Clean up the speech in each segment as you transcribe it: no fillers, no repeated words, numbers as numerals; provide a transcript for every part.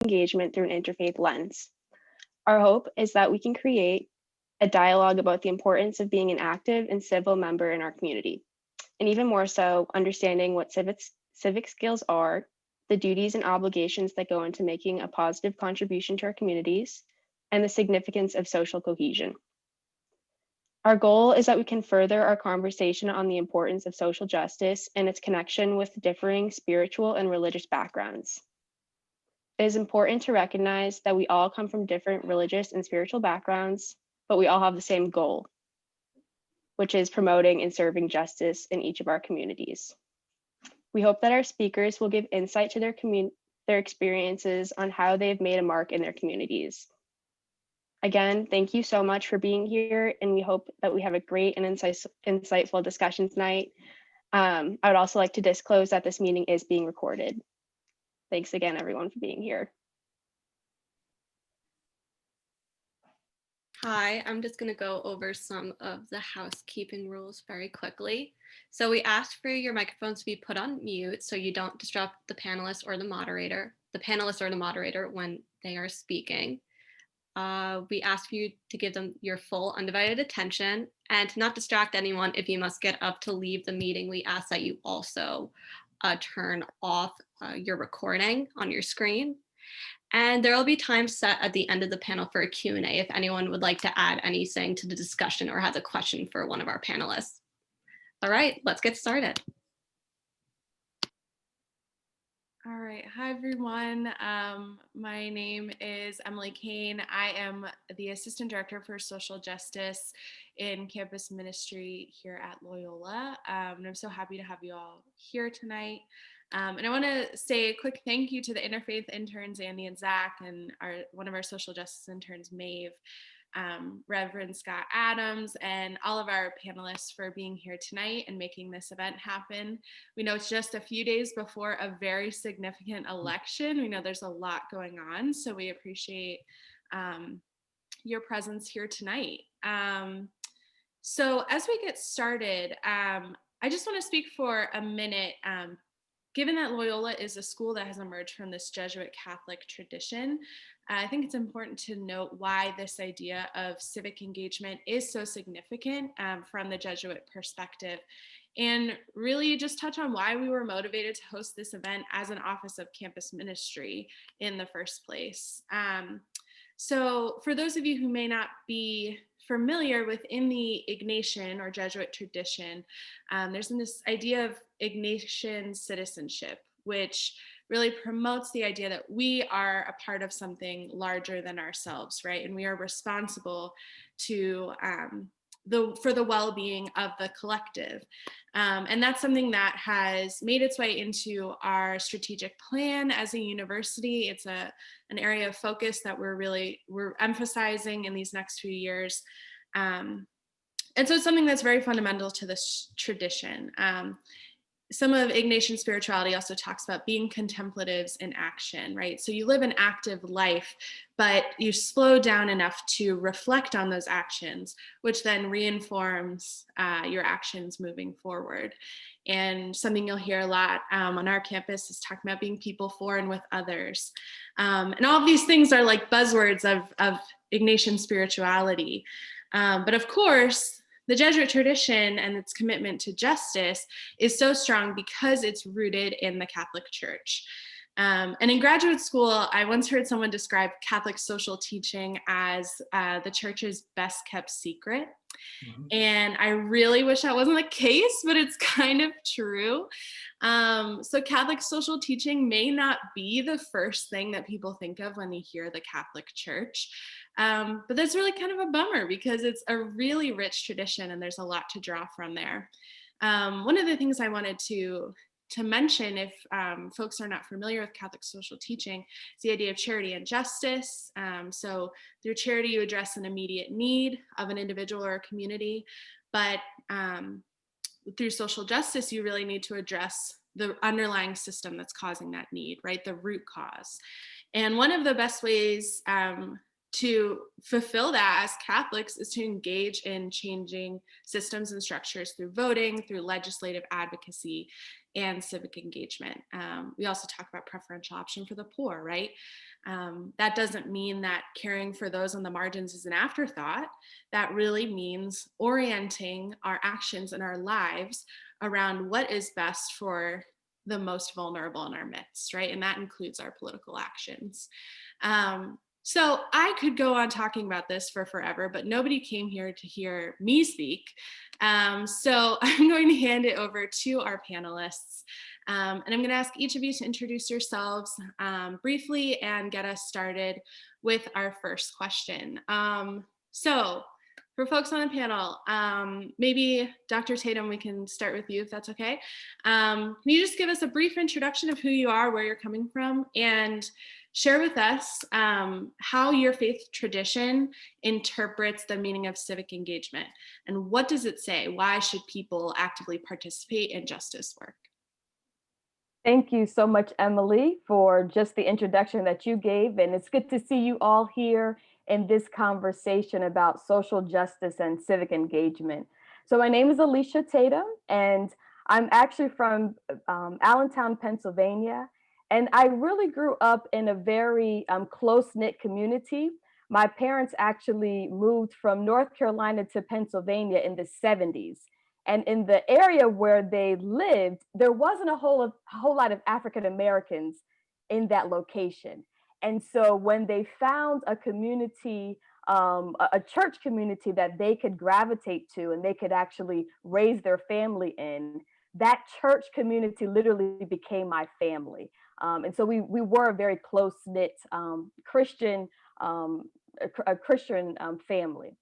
engagement through an interfaith lens. Our hope is that we can create a dialogue about the importance of being an active and civil member in our community, and even more so, understanding what civic skills are, the duties and obligations that go into making a positive contribution to our communities, and the significance of social cohesion. Our goal is that we can further our conversation on the importance of social justice and its connection with differing spiritual and religious backgrounds. It is important to recognize that we all come from different religious and spiritual backgrounds, but we all have the same goal, which is promoting and serving justice in each of our communities. We hope that our speakers will give insight to their experiences on how they've made a mark in their communities. Again, thank you so much for being here, and we hope that we have a great and insightful discussion tonight. I would also like to disclose that this meeting is being recorded. Thanks again, everyone, for being here. Hi, I'm just going to go over some of the housekeeping rules very quickly. So we asked for your microphones to be put on mute so you don't disrupt the panelist or the moderator when they are speaking. We ask you to give them your full undivided attention and to not distract anyone. If you must get up to leave the meeting, we ask that you also turn off your recording on your screen. And there will be time set at the end of the panel for a Q&A if anyone would like to add anything to the discussion or has a question for one of our panelists. All right, let's get started. All right, hi everyone. My name is Emily Kane. I am the Assistant Director for Social Justice in Campus Ministry here at Loyola. And I'm so happy to have you all here tonight. And I want to say a quick thank you to the Interfaith interns, Andy and Zach, and one of our social justice interns, Maeve, Reverend Scott Adams, and all of our panelists for being here tonight and making this event happen. We know it's just a few days before a very significant election. We know there's a lot going on, so we appreciate your presence here tonight. So as we get started, I just want to speak for a minute. Given that Loyola is a school that has emerged from this Jesuit Catholic tradition, I think it's important to note why this idea of civic engagement is so significant from the Jesuit perspective, and really just touch on why we were motivated to host this event as an Office of Campus Ministry in the first place. So for those of you who may not be familiar within the Ignatian or Jesuit tradition, there's this idea of Ignatian citizenship, which really promotes the idea that we are a part of something larger than ourselves, right? And we are responsible to for the well-being of the collective. And that's something that has made its way into our strategic plan as a university. It's an area of focus that we're emphasizing in these next few years. And so it's something that's very fundamental to this tradition. Some of Ignatian spirituality also talks about being contemplatives in action, right? So you live an active life, but you slow down enough to reflect on those actions, which then reinforms your actions moving forward. And something you'll hear a lot on our campus is talking about being people for and with others. And all of these things are like buzzwords of Ignatian spirituality. But of course, the Jesuit tradition and its commitment to justice is so strong because it's rooted in the Catholic Church. And in graduate school, I once heard someone describe Catholic social teaching as the church's best kept secret. Mm-hmm. And I really wish that wasn't the case, but it's kind of true. So Catholic social teaching may not be the first thing that people think of when they hear the Catholic Church. But that's really kind of a bummer because it's a really rich tradition and there's a lot to draw from there. One of the things I wanted to mention, if folks are not familiar with Catholic social teaching, is the idea of charity and justice. So through charity, you address an immediate need of an individual or a community, but through social justice, you really need to address the underlying system that's causing that need, right? The root cause. And one of the best ways to fulfill that as Catholics is to engage in changing systems and structures through voting, through legislative advocacy, and civic engagement. We also talk about preferential option for the poor, right? That doesn't mean that caring for those on the margins is an afterthought. That really means orienting our actions and our lives around what is best for the most vulnerable in our midst, right? And that includes our political actions. So I could go on talking about this for forever, but nobody came here to hear me speak. So I'm going to hand it over to our panelists. And I'm going to ask each of you to introduce yourselves briefly and get us started with our first question. So for folks on the panel, maybe Dr. Tatum, we can start with you if that's okay. Can you just give us a brief introduction of who you are, where you're coming from, and share with us how your faith tradition interprets the meaning of civic engagement, and what does it say? Why should people actively participate in justice work? Thank you so much, Emily, for just the introduction that you gave. And it's good to see you all here in this conversation about social justice and civic engagement. So my name is Alicia Tatum, and I'm actually from Allentown, Pennsylvania. And I really grew up in a very close-knit community. My parents actually moved from North Carolina to Pennsylvania in the 70s. And in the area where they lived, there wasn't a whole lot of African Americans in that location. And so when they found a community, a church community that they could gravitate to and they could actually raise their family in, that church community literally became my family. And so we were a very close knit Christian, a Christian family.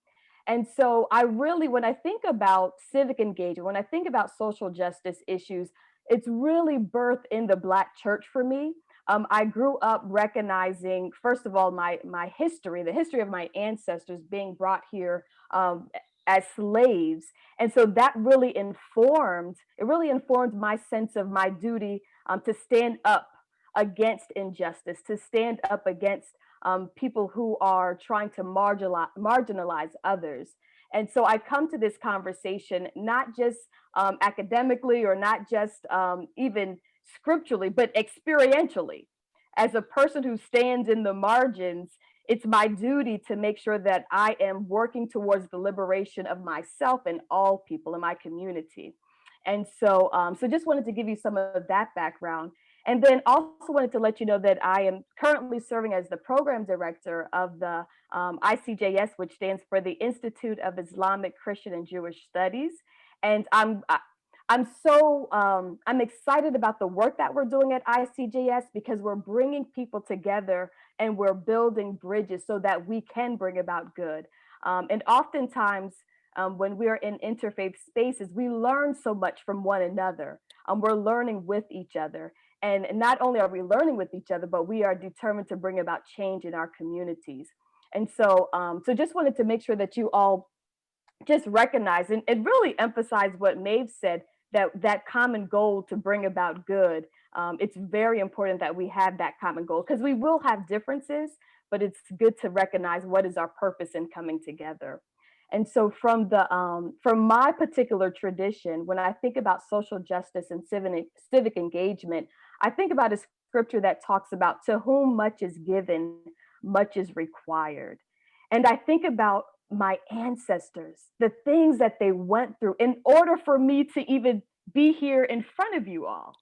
And so I really, when I think about civic engagement, when I think about social justice issues, it's really birthed in the Black church for me. I grew up recognizing, first of all, my history, the history of my ancestors being brought here as slaves. And so that really informed my sense of my duty to stand up against injustice, to stand up against people who are trying to marginalize others. And so I come to this conversation not just academically or not just even scripturally, but experientially. As a person who stands in the margins, it's my duty to make sure that I am working towards the liberation of myself and all people in my community. And so, so just wanted to give you some of that background. And then also wanted to let you know that I am currently serving as the program director of the ICJS, which stands for the Institute of Islamic, Christian, and Jewish Studies. And I'm excited about the work that we're doing at ICJS because we're bringing people together and we're building bridges so that we can bring about good. And oftentimes, when we're in interfaith spaces, we learn so much from one another. We're learning with each other. And not only are we learning with each other, but we are determined to bring about change in our communities. And so, so just wanted to make sure that you all just recognize and really emphasize what Maeve said, that common goal to bring about good. It's very important that we have that common goal because we will have differences, but it's good to recognize what is our purpose in coming together. And so from my particular tradition, when I think about social justice and civic engagement, I think about a scripture that talks about to whom much is given, much is required. And I think about my ancestors, the things that they went through in order for me to even be here in front of you all.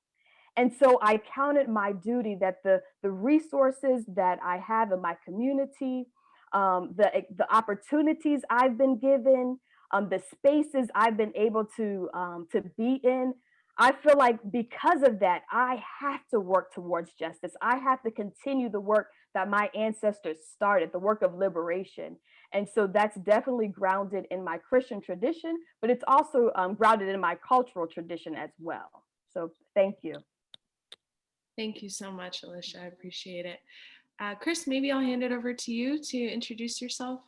And so I counted my duty that the resources that I have in my community, the opportunities I've been given, the spaces I've been able to be in, I feel like because of that, I have to work towards justice. I have to continue the work that my ancestors started, the work of liberation. And so that's definitely grounded in my Christian tradition, but it's also grounded in my cultural tradition as well. So thank you. Thank you so much, Alicia. I appreciate it. Chris, maybe I'll hand it over to you to introduce yourself.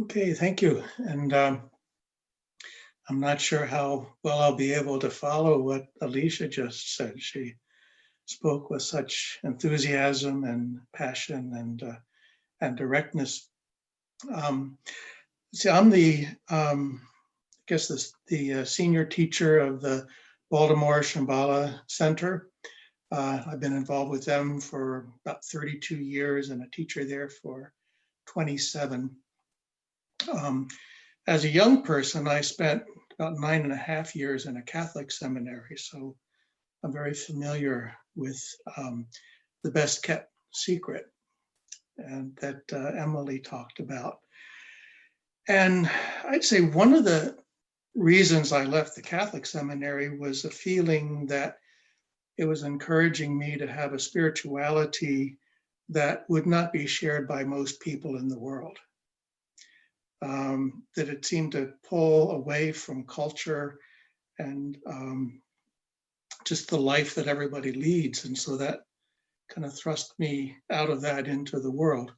Okay, thank you. And I'm not sure how well I'll be able to follow what Alicia just said. She spoke with such enthusiasm and passion and directness. See, I'm the senior teacher of the Baltimore Shambhala Center. I've been involved with them for about 32 years and a teacher there for 27. As a young person, I spent about 9.5 years in a Catholic seminary, so I'm very familiar with the best kept secret and that Emily talked about. And I'd say one of the reasons I left the Catholic seminary was a feeling that it was encouraging me to have a spirituality that would not be shared by most people in the world. That it seemed to pull away from culture and just the life that everybody leads. And so that kind of thrust me out of that into the world.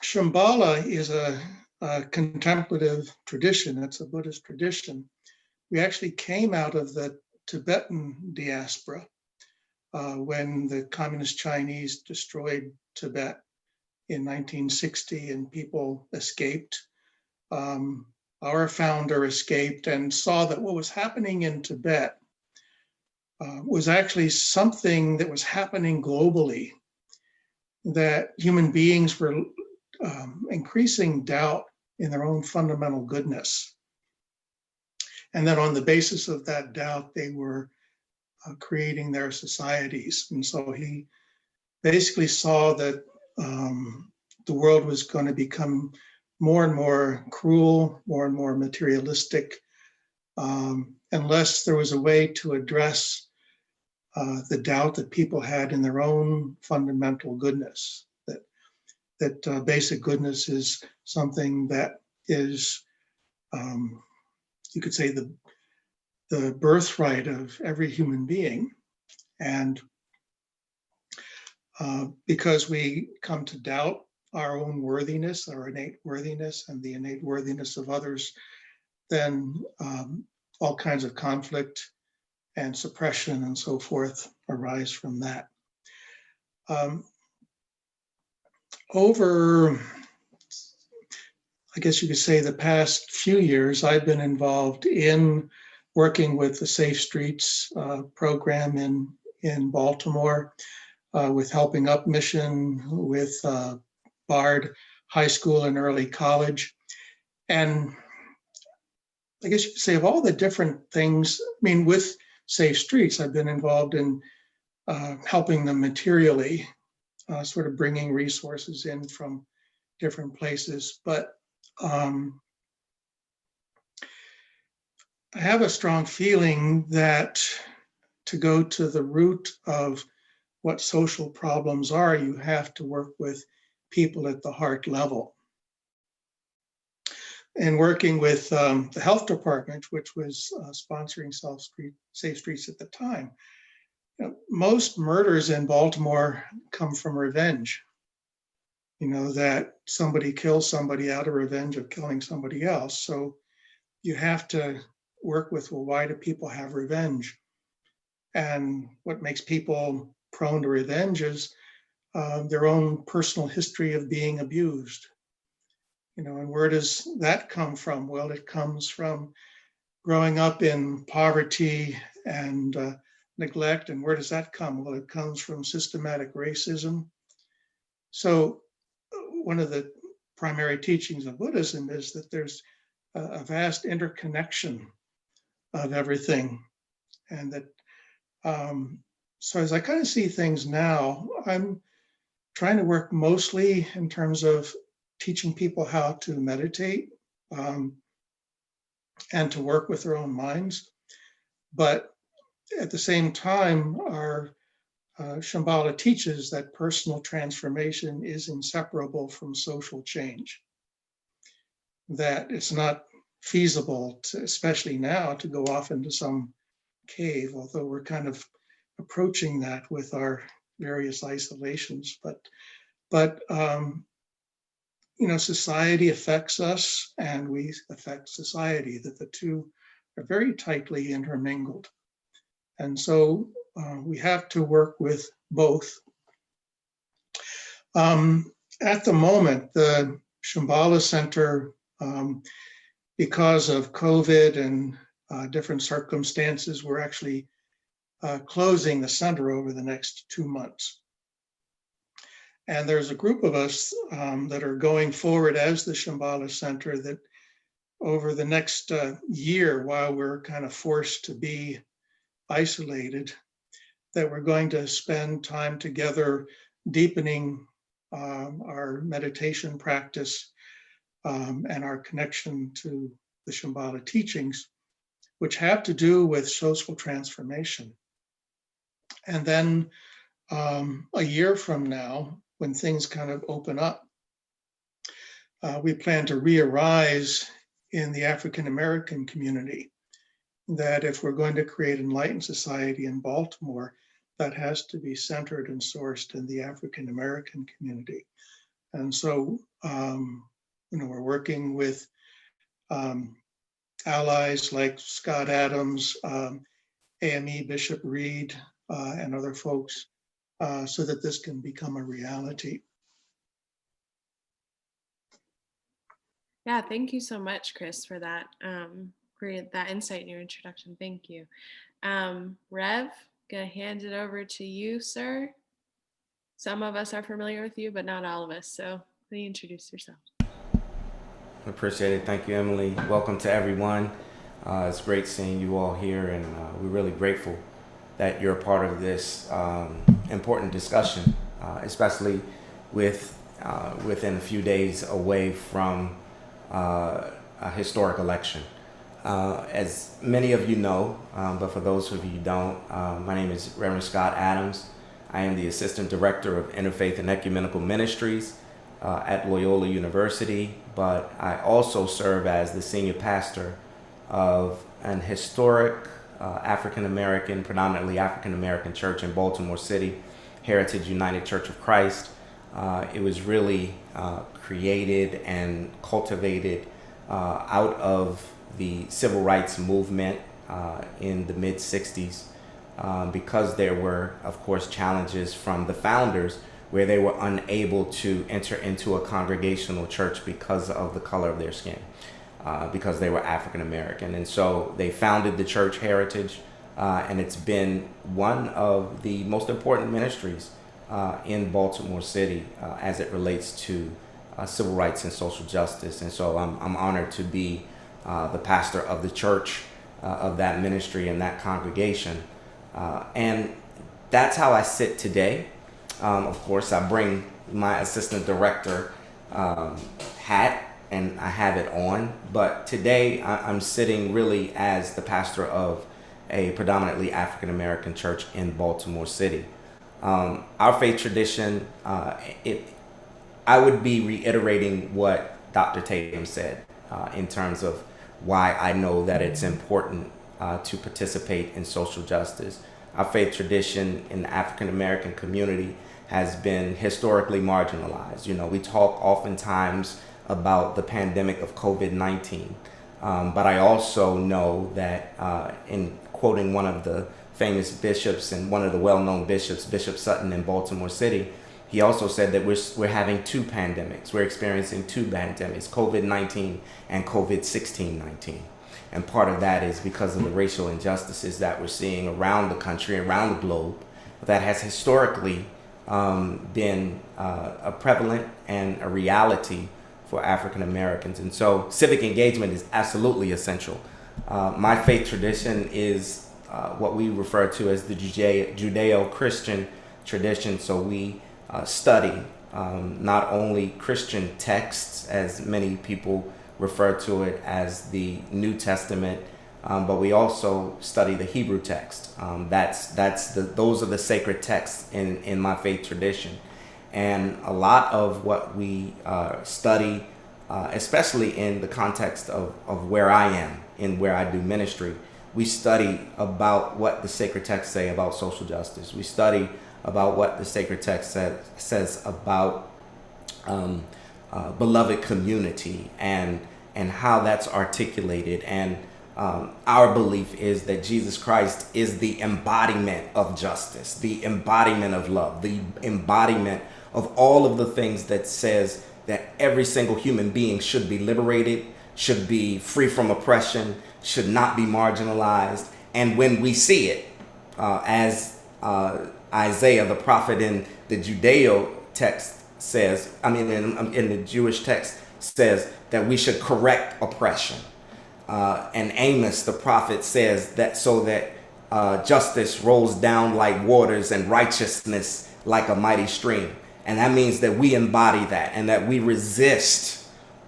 Shambhala is a contemplative tradition. It's a Buddhist tradition. We actually came out of the Tibetan diaspora when the communist Chinese destroyed Tibet in 1960 and people escaped. Our founder escaped and saw that what was happening in Tibet was actually something that was happening globally, that human beings were increasing doubt in their own fundamental goodness. And then on the basis of that doubt, they were creating their societies. And so he basically saw that the world was going to become more and more cruel, more and more materialistic, unless there was a way to address the doubt that people had in their own fundamental goodness. That basic goodness is something that is, you could say, the birthright of every human being. And because we come to doubt our own worthiness, our innate worthiness, and the innate worthiness of others, then all kinds of conflict and suppression and so forth arise from that. Over, I guess you could say, the past few years, I've been involved in working with the Safe Streets program in Baltimore, with Helping Up Mission, with Bard High School and Early College. And I guess you could say of all the different things, I mean, with Safe Streets, I've been involved in helping them materially, sort of bringing resources in from different places. But I have a strong feeling that to go to the root of what social problems are, you have to work with people at the heart level. And working with the health department, which was sponsoring Safe Streets at the time, most murders in Baltimore come from revenge. That somebody kills somebody out of revenge of killing somebody else. So you have to work with, well, why do people have revenge? And what makes people prone to revenge is their own personal history of being abused. And where does that come from? Well, it comes from growing up in poverty and neglect. And where does that come? Well, it comes from systematic racism. So one of the primary teachings of Buddhism is that there's a vast interconnection of everything. And that, so as I kind of see things now, I'm trying to work mostly in terms of teaching people how to meditate and to work with their own minds. But at the same time, our Shambhala teaches that personal transformation is inseparable from social change. That it's not feasible, especially now, to go off into some cave, although we're kind of approaching that with our various isolations. But society affects us and we affect society, that the two are very tightly intermingled. And so we have to work with both. At the moment, the Shambhala Center, because of COVID and different circumstances, we're actually closing the center over the next 2 months. And there's a group of us that are going forward as the Shambhala Center that over the next year, while we're kind of forced to be isolated, that we're going to spend time together deepening our meditation practice and our connection to the Shambhala teachings, which have to do with social transformation. And then a year from now, when things kind of open up, we plan to re-arise in the African American community, that if we're going to create enlightened society in Baltimore, that has to be centered and sourced in the African American community. And so, we're working with allies like Scott Adams, AME Bishop Reed, and other folks, so that this can become a reality. Yeah, thank you so much, Chris, for that that insight in your introduction. Thank you. Rev, gonna hand it over to you, sir. Some of us are familiar with you, but not all of us. So please introduce yourself. Appreciate it. Thank you, Emily. Welcome to everyone. It's great seeing you all here, and we're really grateful that you're a part of this important discussion, especially within a few days away from a historic election. As many of you know, but for those of you who don't, my name is Reverend Scott Adams. I am the Assistant Director of Interfaith and Ecumenical Ministries at Loyola University, but I also serve as the Senior Pastor of an historic African-American, predominantly African-American church in Baltimore City, Heritage United Church of Christ. It was really created and cultivated out of the civil rights movement in the mid-60s because there were, of course, challenges from the founders where they were unable to enter into a congregational church because of the color of their skin, because they were African American. And so they founded the church Heritage, and it's been one of the most important ministries in Baltimore City as it relates to civil rights and social justice. And so I'm honored to be the pastor of the church of that ministry and that congregation. And that's how I sit today. Of course, I bring my assistant director hat and I have it on, but today I'm sitting really as the pastor of a predominantly African-American church in Baltimore City. Our faith tradition, I would be reiterating what Dr. Tatum said in terms of why I know that it's important to participate in social justice. Our faith tradition in the African-American community has been historically marginalized. You know, we talk oftentimes about the pandemic of COVID-19, but I also know that in quoting one of the famous bishops and one of the well-known bishops, Bishop Sutton in Baltimore City, he also said that we're having two pandemics. We're experiencing two pandemics, COVID-19 and COVID-16-19. And part of that is because of the racial injustices that we're seeing around the country, around the globe, that has historically been a prevalent and a reality for African Americans. And so civic engagement is absolutely essential. My faith tradition is what we refer to as the Judeo-Christian tradition. So we study not only Christian texts, as many people refer to it as the New Testament, but we also study the Hebrew text. Those are the sacred texts in my faith tradition. And a lot of what we study, especially in the context of where I am, in where I do ministry, we study about what the sacred texts say about social justice. We study about what the sacred text says about beloved community and how that's articulated. And our belief is that Jesus Christ is the embodiment of justice, the embodiment of love, the embodiment of all of the things that says that every single human being should be liberated, should be free from oppression, should not be marginalized. And when we see it, as Isaiah, the prophet in the Judeo text says, in the Jewish text says that we should correct oppression. And Amos, the prophet, says that so that justice rolls down like waters and righteousness like a mighty stream. And that means that we embody that and that we resist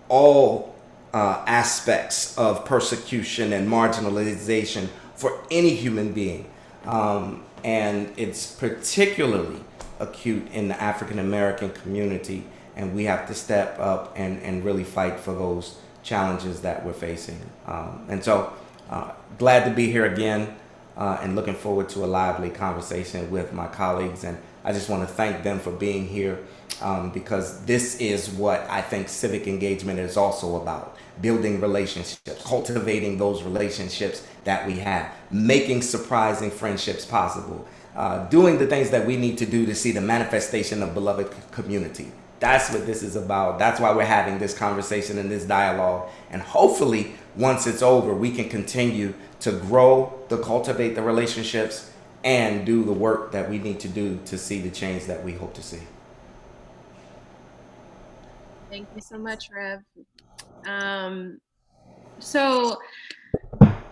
all aspects of persecution and marginalization for any human being. And it's particularly acute in the African American community. And we have to step up and really fight for those challenges that we're facing. And so glad to be here again and looking forward to a lively conversation with my colleagues. And I just want to thank them for being here because this is what I think civic engagement is also about. Building relationships, cultivating those relationships that we have, making surprising friendships possible, doing the things that we need to do to see the manifestation of beloved community. That's what this is about. That's why we're having this conversation and this dialogue. And hopefully, once it's over, we can continue to grow, to cultivate the relationships, and do the work that we need to do to see the change that we hope to see. Thank you so much, Rev. So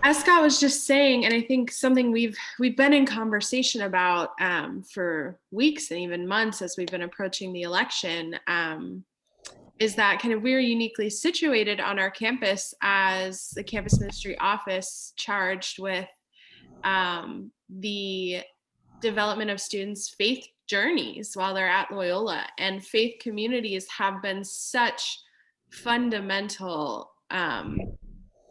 as Scott was just saying, and I think something we've been in conversation about for weeks and even months as we've been approaching the election, is that kind of we're uniquely situated on our campus as the campus ministry office charged with the development of students' faith journeys while they're at Loyola. And faith communities have been such fundamental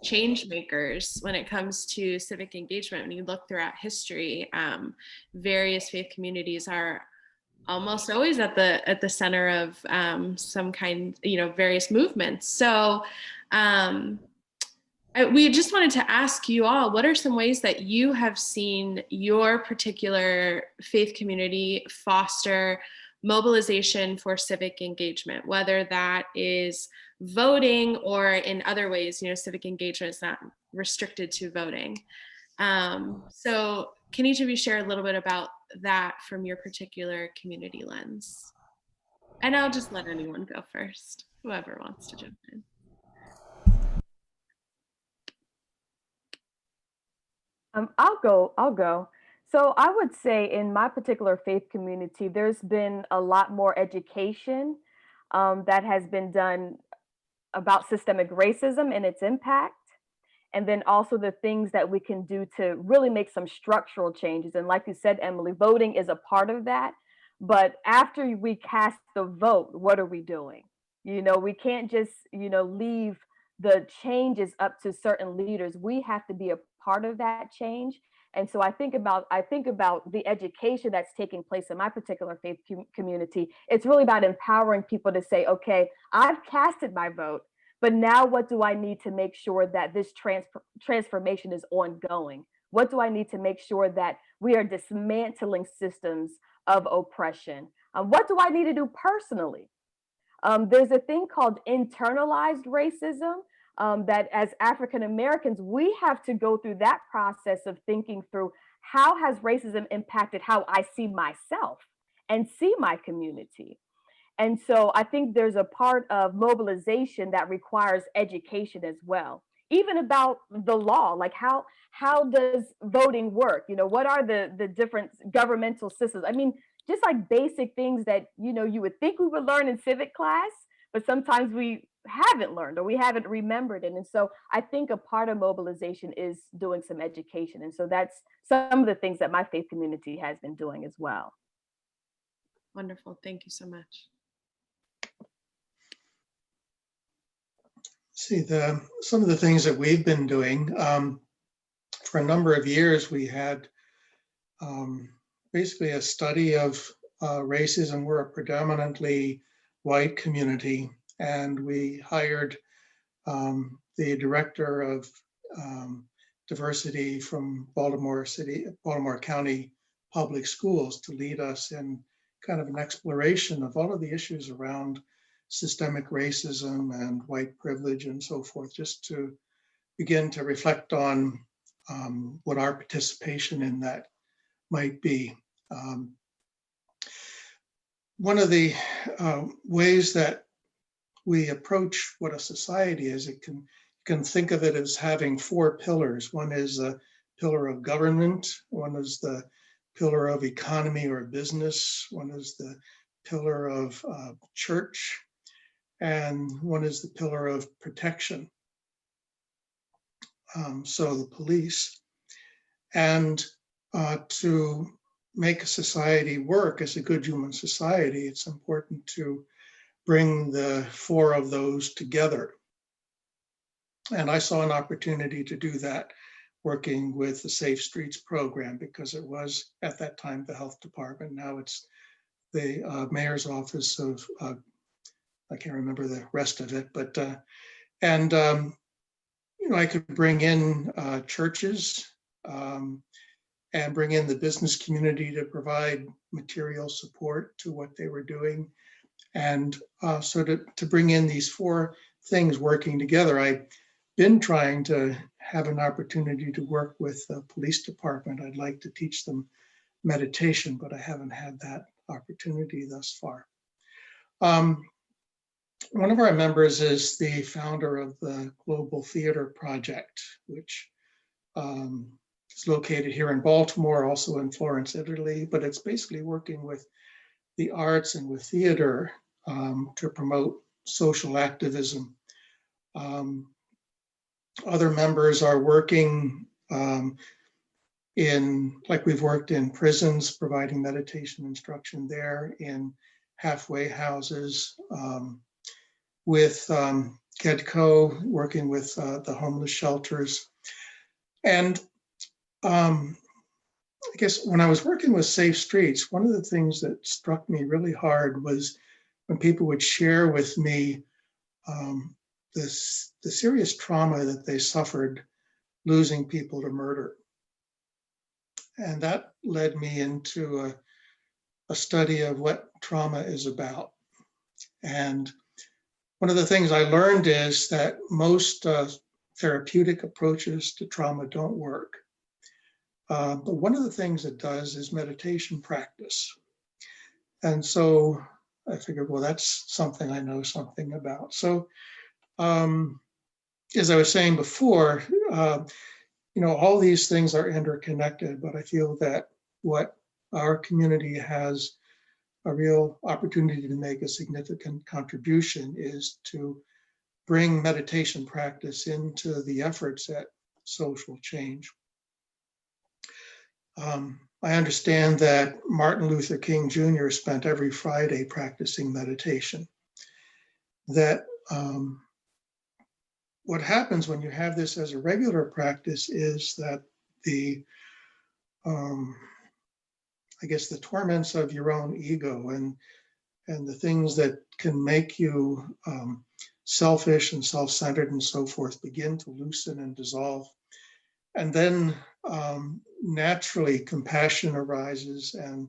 change makers when it comes to civic engagement. When you look throughout history, various faith communities are almost always at the center of some kind, various movements. So we just wanted to ask you all, what are some ways that you have seen your particular faith community foster mobilization for civic engagement, whether that is voting or in other ways? Civic engagement is not restricted to voting. So can each of you share a little bit about that from your particular community lens? And I'll just let anyone go first, whoever wants to jump in. I'll go. So I would say in my particular faith community, there's been a lot more education that has been done about systemic racism and its impact. And then also the things that we can do to really make some structural changes. And like you said, Emily, voting is a part of that. But after we cast the vote, what are we doing? We can't just, leave the changes up to certain leaders. We have to be a part of that change. And so I think about the education that's taking place in my particular faith community. It's really about empowering people to say, okay, I've casted my vote, but now what do I need to make sure that this transformation is ongoing? What do I need to make sure that we are dismantling systems of oppression? What do I need to do personally? There's a thing called internalized racism that as African Americans, we have to go through that process of thinking through how has racism impacted how I see myself and see my community. And so I think there's a part of mobilization that requires education as well, even about the law, like how does voting work? What are the different governmental systems? I mean, just like basic things that, you would think we would learn in civic class, but sometimes we haven't learned or we haven't remembered it. And so I think a part of mobilization is doing some education. And so that's some of the things that my faith community has been doing as well. Wonderful. Thank you so much. See, some of the things that we've been doing, for a number of years, we had basically a study of racism. We're a predominantly white community, and we hired the director of diversity from Baltimore County Public Schools to lead us in kind of an exploration of all of the issues around systemic racism and white privilege and so forth, just to begin to reflect on what our participation in that might be. One of the ways that we approach what a society is, you can think of it as having four pillars. One is the pillar of government, one is the pillar of economy or business, one is the pillar of church, and one is the pillar of protection. So the police. And to make a society work as a good human society, it's important to bring the four of those together. And I saw an opportunity to do that working with the Safe Streets program, because it was at that time the health department. Now it's the mayor's office of, I can't remember the rest of it, but, I could bring in churches, and bring in the business community to provide material support to what they were doing. And so to bring in these four things working together, I've been trying to have an opportunity to work with the police department. I'd like to teach them meditation, but I haven't had that opportunity thus far. One of our members is the founder of the Global Theater Project, which it's located here in Baltimore, also in Florence, Italy, but it's basically working with the arts and with theater to promote social activism. Other members are working like we've worked in prisons, providing meditation instruction there, in halfway houses, with KEDCO, working with the homeless shelters. And I guess when I was working with Safe Streets, one of the things that struck me really hard was when people would share with me the serious trauma that they suffered losing people to murder. And that led me into a study of what trauma is about. And one of the things I learned is that most therapeutic approaches to trauma don't work. But one of the things it does is meditation practice. And so I figured, well, that's something I know something about. So as I was saying before, all these things are interconnected, but I feel that what our community has a real opportunity to make a significant contribution is to bring meditation practice into the efforts at social change. I understand that Martin Luther King Jr. spent every Friday practicing meditation. That what happens when you have this as a regular practice is that the torments of your own ego and the things that can make you selfish and self-centered and so forth begin to loosen and dissolve. And then naturally compassion arises, and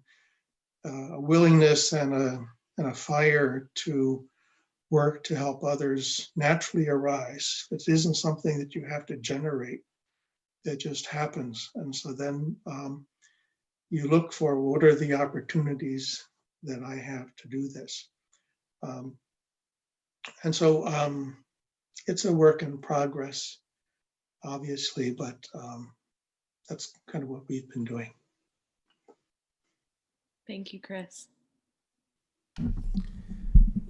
a willingness and a fire to work to help others naturally arise. It isn't something that you have to generate. It just happens. And so then you look for, what are the opportunities that I have to do this? And so it's a work in progress, obviously, but that's kind of what we've been doing. Thank you, Chris.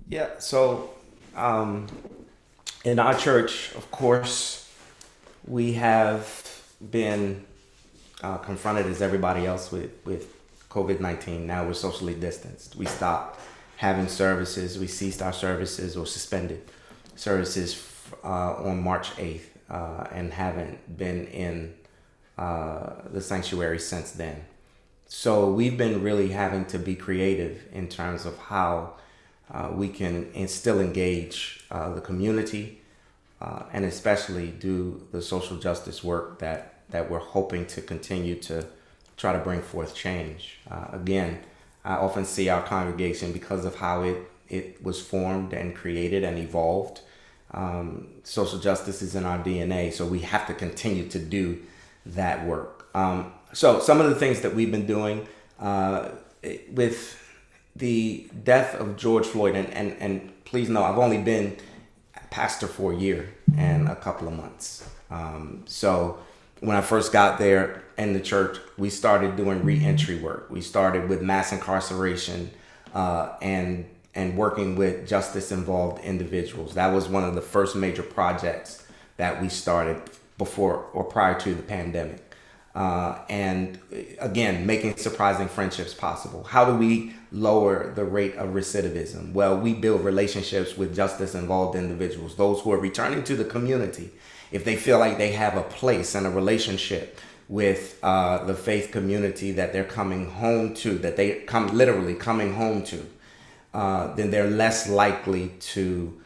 Yeah, so in our church, of course, we have been confronted as everybody else with COVID-19. Now we're socially distanced. We stopped having services. We ceased our services or suspended services on March 8th and haven't been in the sanctuary since then. So we've been really having to be creative in terms of how we can still engage the community and especially do the social justice work that we're hoping to continue to try to bring forth change. Again, I often see our congregation, because of how it was formed and created and evolved, social justice is in our DNA, so we have to continue to do that work. So some of the things that we've been doing with the death of George Floyd, and please know I've only been pastor for a year and a couple of months. So when I first got there in the church, we started doing reentry work. We started with mass incarceration and working with justice-involved individuals. That was one of the first major projects that we started before or prior to the pandemic. And again, making surprising friendships possible. How do we lower the rate of recidivism? Well, we build relationships with justice-involved individuals, those who are returning to the community. If they feel like they have a place and a relationship with the faith community that they're coming home to, that they come literally coming home to, then they're less likely to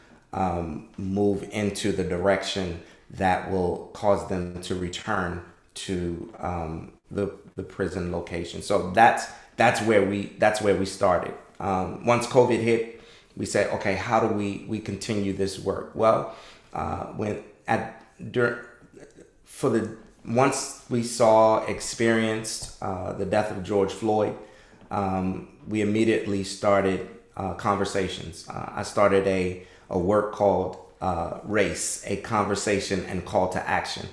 move into the direction that will cause them to return to the prison location. So that's where we started. Once COVID hit, we said, okay, how do we continue this work? Well, once we experienced the death of George Floyd, we immediately started conversations. I started a work called Race, a conversation and call to action.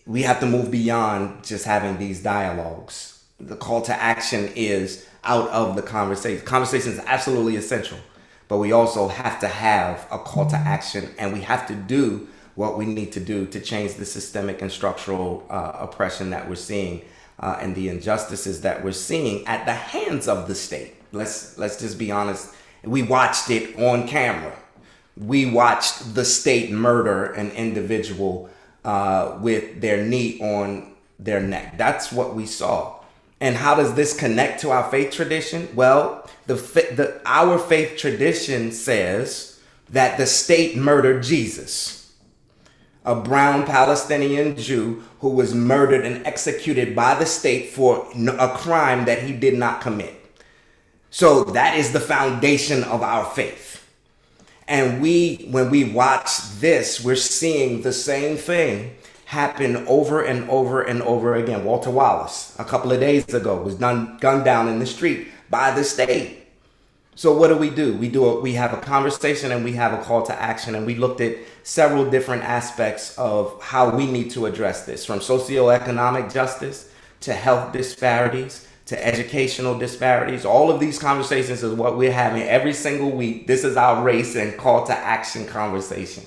We have to move beyond just having these dialogues. The call to action is out of the conversation. Conversation is absolutely essential, but we also have to have a call to action, and we have to do what we need to do to change the systemic and structural oppression that we're seeing and the injustices that we're seeing at the hands of the state. Let's just be honest. We watched it on camera. We watched the state murder an individual with their knee on their neck. That's what we saw. And how does this connect to our faith tradition? Well, our faith tradition says that the state murdered Jesus, a brown Palestinian Jew who was murdered and executed by the state for a crime that he did not commit. So that is the foundation of our faith. And when we watch this, we're seeing the same thing happen over and over and over again. Walter Wallace, a couple of days ago, was gunned down in the street by the state. So what do? We have a conversation and we have a call to action, and we looked at several different aspects of how we need to address this, from socioeconomic justice to health disparities to educational disparities. All of these conversations is what we're having every single week. This is our race and call to action conversation.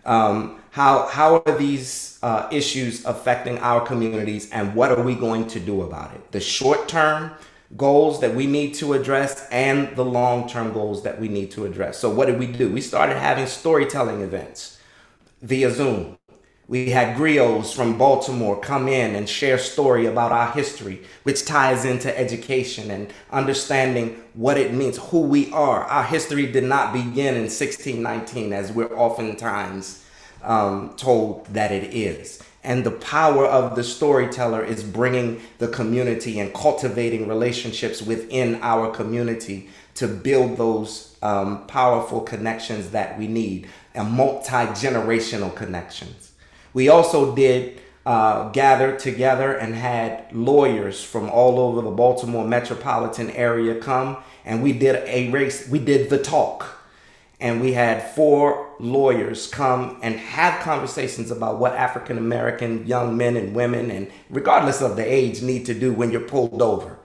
How are these issues affecting our communities, and what are we going to do about it? The short-term goals that we need to address and the long-term goals that we need to address. So what did we do? We started having storytelling events via Zoom. We had griots from Baltimore come in and share story about our history, which ties into education and understanding what it means, who we are. Our history did not begin in 1619, as we're oftentimes told that it is. And the power of the storyteller is bringing the community and cultivating relationships within our community to build those powerful connections that we need, and multi-generational connections. We also did gather together and had lawyers from all over the Baltimore metropolitan area come, and we did a race. We did the talk, and we had 4 lawyers come and have conversations about what African American young men and women, and regardless of the age, need to do when you're pulled over.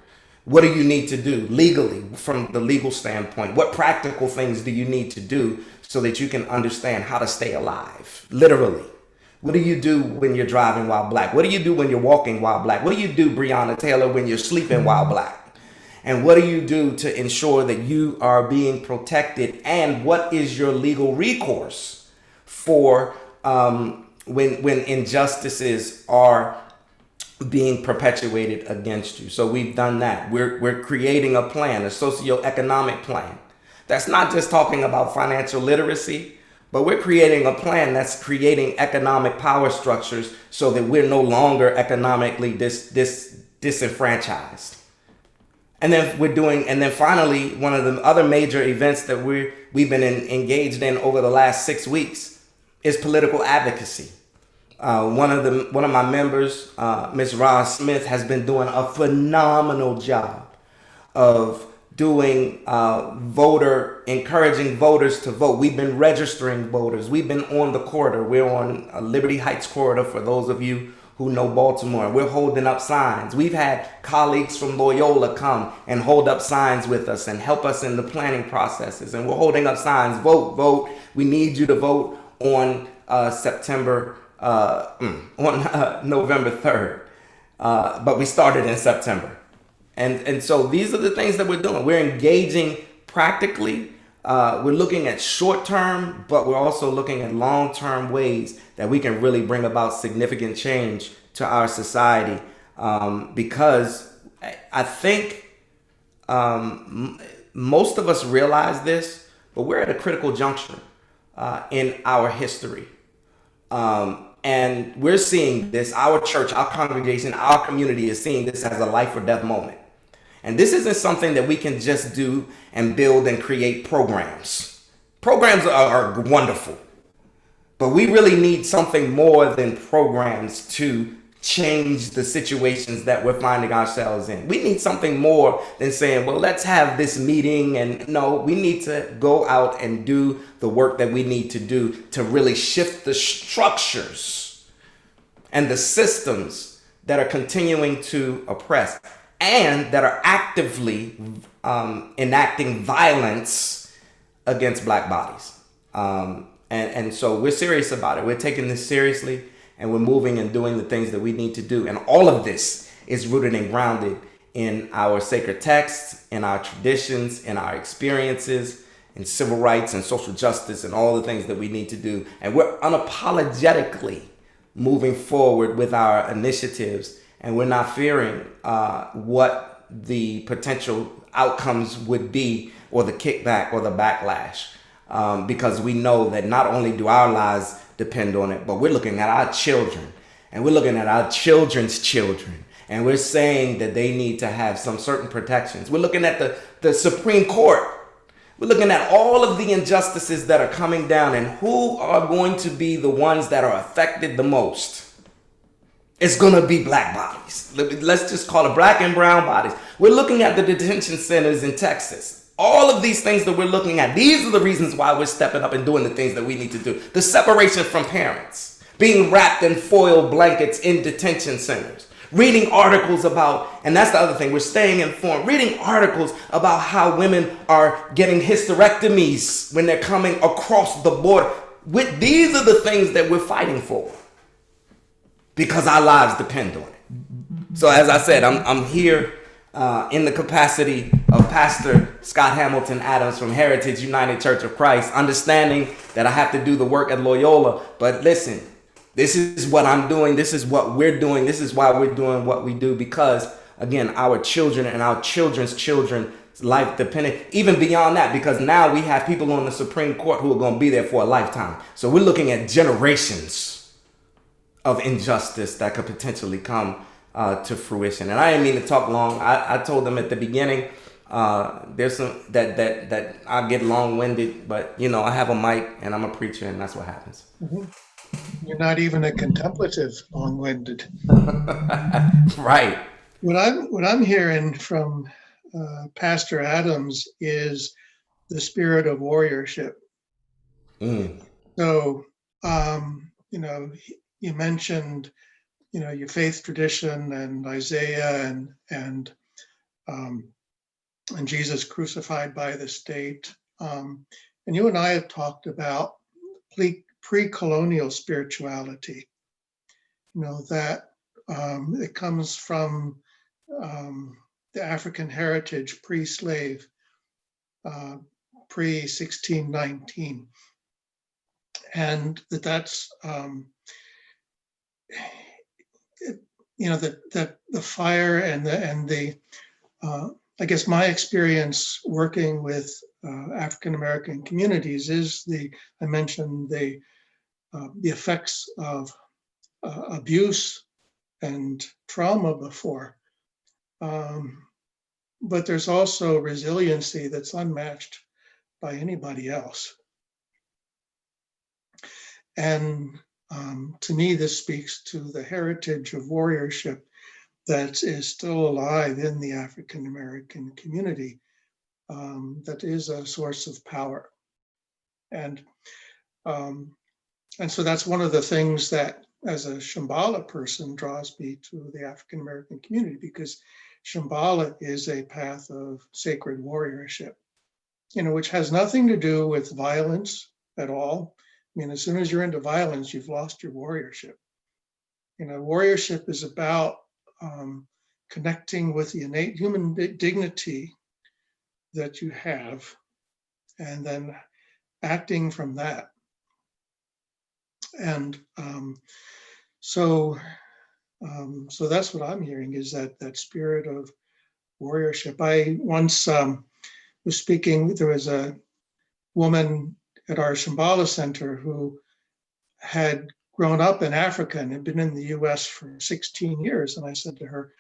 What do you need to do legally from the legal standpoint? What practical things do you need to do so that you can understand how to stay alive, literally? What do you do when you're driving while black? What do you do when you're walking while black? What do you do, Breonna Taylor, when you're sleeping while black? And what do you do to ensure that you are being protected? And what is your legal recourse for when injustices are being perpetuated against you? So we've done that. We're creating a plan, a socioeconomic plan. That's not just talking about financial literacy, but we're creating a plan that's creating economic power structures so that we're no longer economically disenfranchised. And then finally, one of the other major events that we've been engaged in over the last 6 weeks is political advocacy. One of my members, Miss Ross Smith, has been doing a phenomenal job of doing encouraging voters to vote. We've been registering voters. We've been on the corridor. We're on Liberty Heights corridor for those of you who know Baltimore. We're holding up signs. We've had colleagues from Loyola come and hold up signs with us and help us in the planning processes. And we're holding up signs, vote, vote. We need you to vote on November 3rd. But we started in September. And so these are the things that we're doing. We're engaging practically. We're looking at short term, but we're also looking at long term ways that we can really bring about significant change to our society. Because I think most of us realize this, but we're at a critical juncture in our history. And we're seeing this, our church, our congregation, our community is seeing this as a life or death moment. And this isn't something that we can just do and build and create programs. Programs are wonderful, but we really need something more than programs to change the situations that we're finding ourselves in. We need something more than saying, well, let's have this meeting. And no, we need to go out and do the work that we need to do to really shift the structures and the systems that are continuing to oppress and that are actively enacting violence against Black bodies. And so we're serious about it. We're taking this seriously, and we're moving and doing the things that we need to do. And all of this is rooted and grounded in our sacred texts, in our traditions, in our experiences, in civil rights and social justice and all the things that we need to do. And we're unapologetically moving forward with our initiatives, and we're not fearing what the potential outcomes would be, or the kickback or the backlash, because we know that not only do our lives depend on it, but we're looking at our children, and we're looking at our children's children, and we're saying that they need to have some certain protections. We're looking at the Supreme Court. We're looking at all of the injustices that are coming down, and who are going to be the ones that are affected the most. It's going to be Black bodies. Let's just call it Black and brown bodies. We're looking at the detention centers in Texas. All of these things that we're looking at, these are the reasons why we're stepping up and doing the things that we need to do. The separation from parents, being wrapped in foil blankets in detention centers, reading articles about, and that's the other thing, we're staying informed, reading articles about how women are getting hysterectomies when they're coming across the border. These are the things that we're fighting for, because our lives depend on it. So as I said, I'm here in the capacity of Pastor Scott Hamilton Adams from Heritage United Church of Christ, understanding that I have to do the work at Loyola. But listen, this is what I'm doing. This is what we're doing. This is why we're doing what we do, because, again, our children and our children's children's life dependent, even beyond that, because now we have people on the Supreme Court who are going to be there for a lifetime. So we're looking at generations of injustice that could potentially come to fruition. And I didn't mean to talk long. I told them at the beginning, there's some that I get long-winded, but I have a mic and I'm a preacher, and that's what happens. Mm-hmm. You're not even a contemplative long-winded. Right. What I'm hearing from Pastor Adams is the spirit of warriorship. So, you mentioned, your faith tradition and Isaiah and Jesus crucified by the state. And you and I have talked about pre-colonial spirituality. That it comes from the African heritage, pre-slave, pre-1619, and that's the fire and the I guess my experience working with African American communities is I mentioned the effects of abuse and trauma before, but there's also resiliency that's unmatched by anybody else. And To me, this speaks to the heritage of warriorship that is still alive in the African American community, that is a source of power. And so that's one of the things that, as a Shambhala person, draws me to the African American community, because Shambhala is a path of sacred warriorship, which has nothing to do with violence at all. I mean, as soon as you're into violence, you've lost your warriorship. Warriorship is about connecting with the innate human dignity that you have, and then acting from that. And so that's what I'm hearing, is that spirit of warriorship. I once was speaking. There was a woman at our Shambhala Center who had grown up in Africa and had been in the US for 16 years. And I said to her,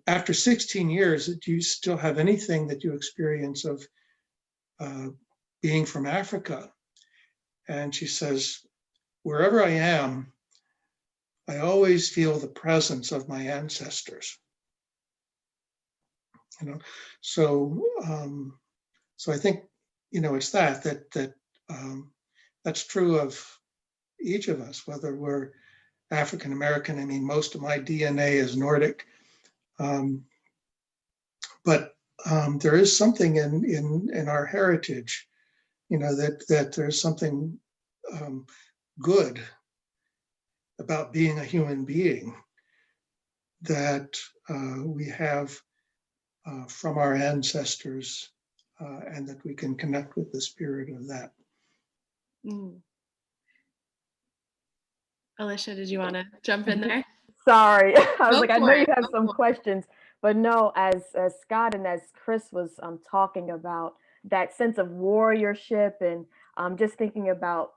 after 16 years, do you still have anything that you experience of being from Africa? And she says, wherever I am, I always feel the presence of my ancestors. So I think, it's that's true of each of us, whether we're African American. I mean, most of my DNA is Nordic, but there is something in our heritage, that there's something good about being a human being that we have from our ancestors, and that we can connect with the spirit of that. Alicia, did you want to jump in there? Sorry, I was like, I know you have Go some for it. questions, but no, as Scott and as Chris was talking about that sense of warriorship, and just thinking about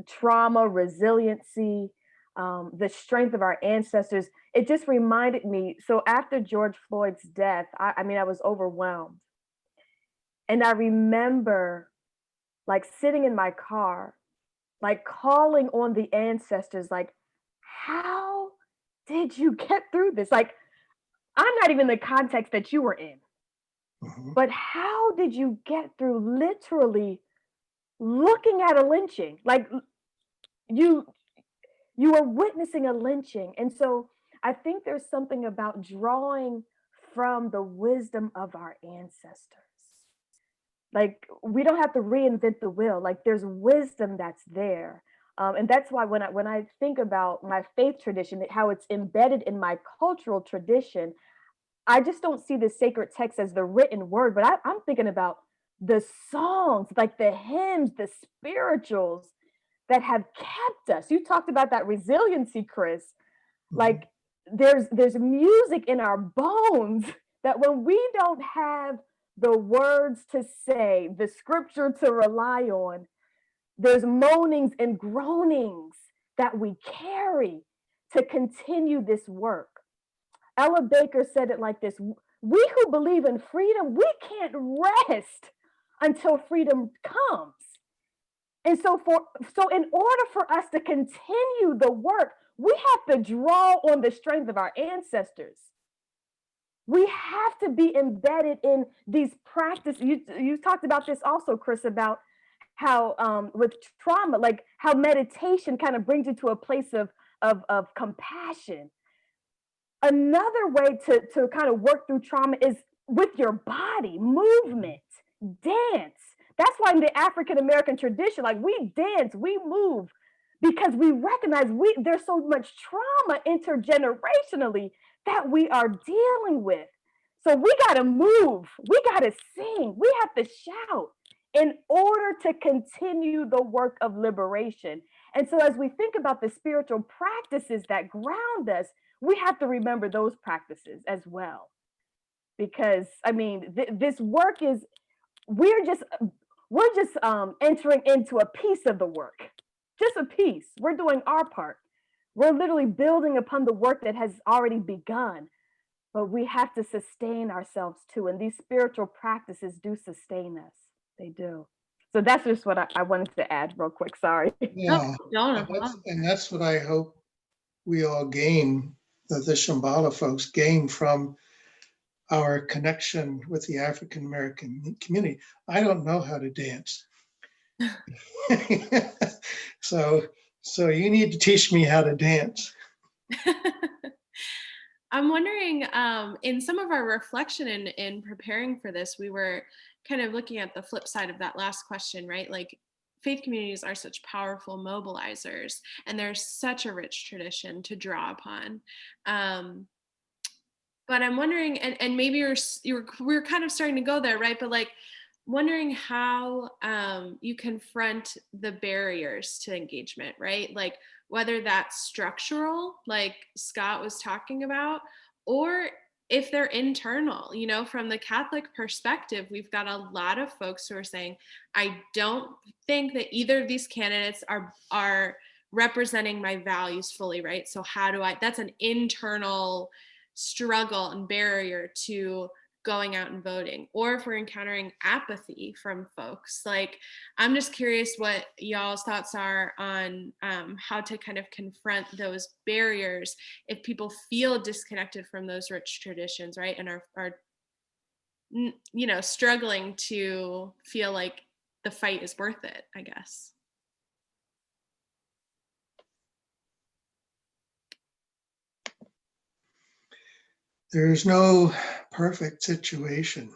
trauma, resiliency, the strength of our ancestors, it just reminded me. So after George Floyd's death, I mean, I was overwhelmed. And I remember like sitting in my car, like calling on the ancestors, like, how did you get through this? Like, I'm not even in the context that you were in, but how did you get through literally looking at a lynching? Like, you are witnessing a lynching. And so I think there's something about drawing from the wisdom of our ancestors. Like, we don't have to reinvent the wheel. Like, there's wisdom that's there. And that's why when I think about my faith tradition, how it's embedded in my cultural tradition, I just don't see the sacred text as the written word, but I'm thinking about the songs, like the hymns, the spirituals that have kept us. You talked about that resiliency, Chris. Like, there's music in our bones that when we don't have the words to say, the scripture to rely on, there's moanings and groanings that we carry to continue this work. Ella Baker said it like this: we who believe in freedom, we can't rest until freedom comes. And so in order for us to continue the work, we have to draw on the strength of our ancestors. We have to be embedded in these practices. You talked about this also, Chris, about how with trauma, like how meditation kind of brings you to a place of compassion. Another way to kind of work through trauma is with your body, movement, dance. That's why in the African American tradition, like, we dance, we move, because we recognize there's so much trauma intergenerationally that we are dealing with. So we got to move, we got to sing, we have to shout in order to continue the work of liberation. And so as we think about the spiritual practices that ground us, we have to remember those practices as well. Because I mean, this work is, we're just entering into a piece of the work, just a piece. We're doing our part. We're literally building upon the work that has already begun, but we have to sustain ourselves too. And these spiritual practices do sustain us. They do. So that's just what I wanted to add real quick. Sorry. Yeah, No, and that's what I hope we all gain, that the Shambhala folks gain from our connection with the African American community. I don't know how to dance. so you need to teach me how to dance. I'm wondering, in some of our reflection in preparing for this, we were kind of looking at the flip side of that last question, right? Like, faith communities are such powerful mobilizers, and there's such a rich tradition to draw upon. But I'm wondering, and maybe we're kind of starting to go there, right? But like, wondering how you confront the barriers to engagement, right? Like, whether that's structural, like Scott was talking about, or if they're internal. From the Catholic perspective, we've got a lot of folks who are saying, I don't think that either of these candidates are representing my values fully, right? So that's an internal struggle and barrier to going out and voting. Or if we're encountering apathy from folks, like, I'm just curious what y'all's thoughts are on how to kind of confront those barriers if people feel disconnected from those rich traditions, right? And are struggling to feel like the fight is worth it, I guess. There's no perfect situation.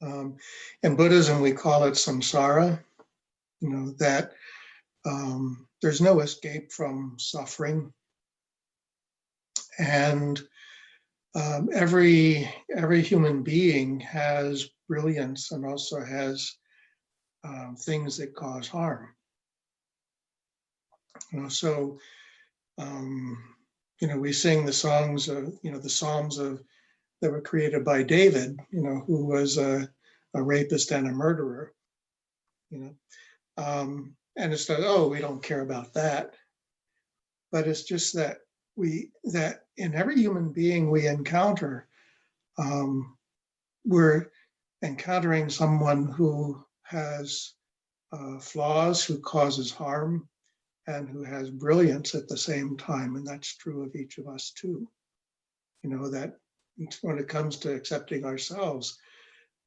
In Buddhism, we call it samsara, that there's no escape from suffering. And every human being has brilliance and also has things that cause harm. So we sing the songs of, the Psalms that were created by David, who was a rapist and a murderer, and it's like, oh, we don't care about that. But it's just that that in every human being we encounter, we're encountering someone who has flaws, who causes harm, and who has brilliance at the same time. And that's true of each of us too. That when it comes to accepting ourselves,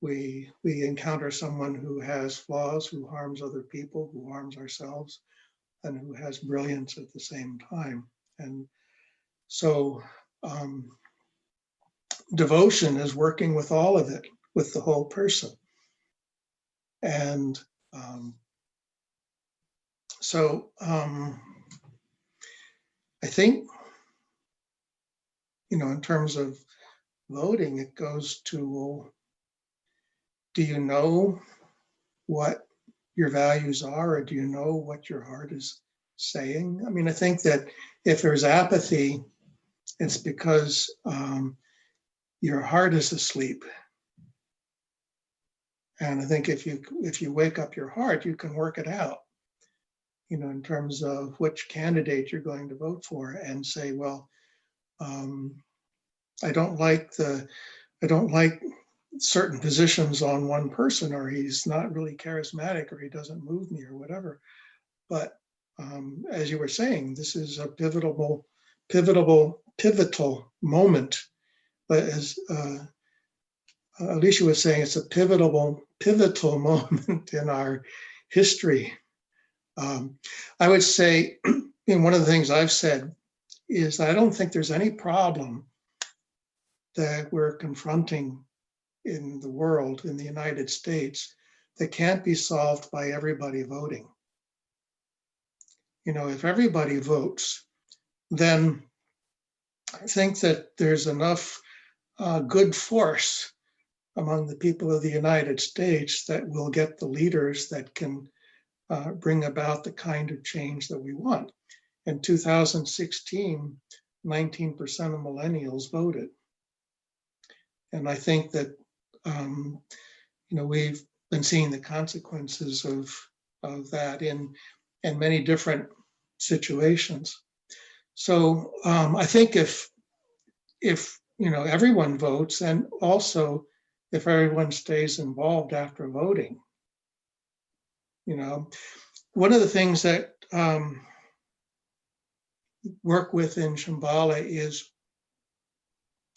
we encounter someone who has flaws, who harms other people, who harms ourselves, and who has brilliance at the same time. And so devotion is working with all of it, with the whole person. And I think, in terms of voting, it goes to, well, do you know what your values are, or do you know what your heart is saying? I mean, I think that if there's apathy, it's because your heart is asleep. And I think if you wake up your heart, you can work it out, in terms of which candidate you're going to vote for, and say, well, I don't like certain positions on one person, or he's not really charismatic, or he doesn't move me, or whatever. But as you were saying, this is a pivotal moment. But as Alicia was saying, it's a pivotal moment in our history. I would say, one of the things I've said is I don't think there's any problem that we're confronting in the world, in the United States, that can't be solved by everybody voting. If everybody votes, then I think that there's enough good force among the people of the United States that will get the leaders that can bring about the kind of change that we want. In 2016, 19% of millennials voted. And I think that, we've been seeing the consequences of that in many different situations. So I think if everyone votes, and also if everyone stays involved after voting, You know, one of the things that work within Shambhala is